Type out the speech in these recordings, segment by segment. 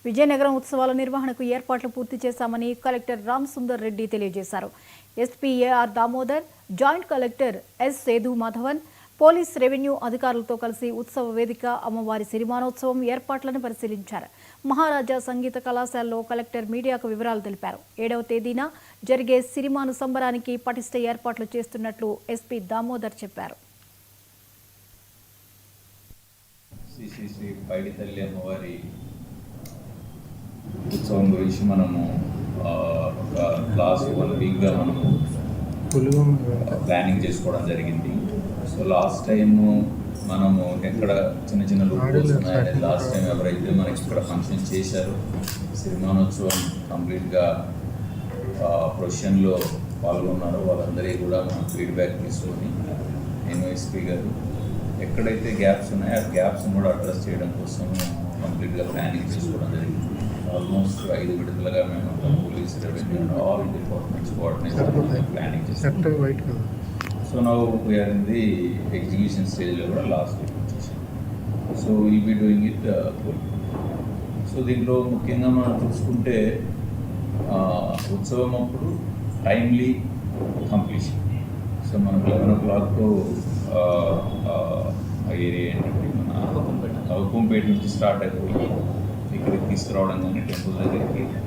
విజయనగరం ఉత్సవాల నిర్వహణకు ఏర్పాట్లు పూర్తి చేశామని కలెక్టర్ రామ్ సుందర్ రెడ్డి తెలియజేశారు. SP AR Damodar, joint collector S Sethu Madhavan, police revenue అధికారులతో కలిసి ఉత్సవ వేదిక, అమ్మవారి సిరిమానోత్సవం ఏర్పాట్లను పరిశీలించారు. మహారాజా సంగీత కళాశాలలో కలెక్టర్ మీడియాకు వివరాలు తెలిపారు. 7వ తేదీన జరిగే సిరిమాను సంబరానికి పటిష్ట ఏర్పాట్లు చేస్తున్నట్లు ఎస్పీ దామోదర్ చెప్పారు. శ్రీ పైడి తల్లి అమ్మవారి ఉత్సవం గురించి మనము ఒక లాస్ట్ 1 వీక్గా మనము ప్లానింగ్ చేసుకోవడం జరిగింది. సో లాస్ట్ టైము మనము ఎక్కడ చిన్న చిన్న లూప్స్ ఉన్నాయని లాస్ట్ టైం ఎవరైతే మనకి ఇక్కడ ఫంక్షన్ చేశారో సిరిమానోత్సవం కంప్లీట్గా ప్రొఫెషన్లో పాల్గొన్నారో వాళ్ళందరికీ కూడా మనం ఫీడ్బ్యాక్ తీసుకొని ఎన్ఓఎస్పీ గారు ఎక్కడైతే గ్యాప్స్ ఉన్నాయో ఆ గ్యాప్స్ కూడా అడ్రస్ చేయడం కోసం కంప్లీట్గా ప్లానింగ్ చేసుకోవడం జరిగింది. ఆల్మోస్ట్ 5 విడతలుగా మేము police, revenue, all departments coordination planning చేస్తాం. So now we are in the execution స్టేజ్లో కూడా లాస్ట్ వీక్ వచ్చేసాం. So will be doing it full. So దీంట్లో ముఖ్యంగా మనం చూసుకుంటే ఉత్సవం అప్పుడు టైమ్లీ కంప్లీషన్. సో మనం 11 o'clock ఏరియా ఏంటంటే మన హుకుంపేట నుంచి స్టార్ట్ అయిపోయి ఇక్కడికి తీసుకురావడం కానీ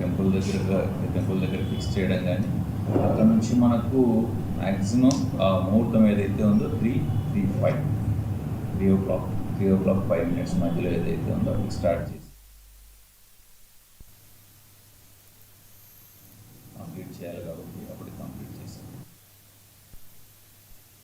టెంపుల్ దగ్గర ఫిక్స్ చేయడం కానీ అక్కడ నుంచి మనకు మ్యాక్సిమం ముహూర్తం ఏదైతే ఉందో 3 o'clock 5 minutes మధ్యలో ఏదైతే ఉందో అది స్టార్ట్ చేసి కంప్లీట్ చేయాలి కాబట్టి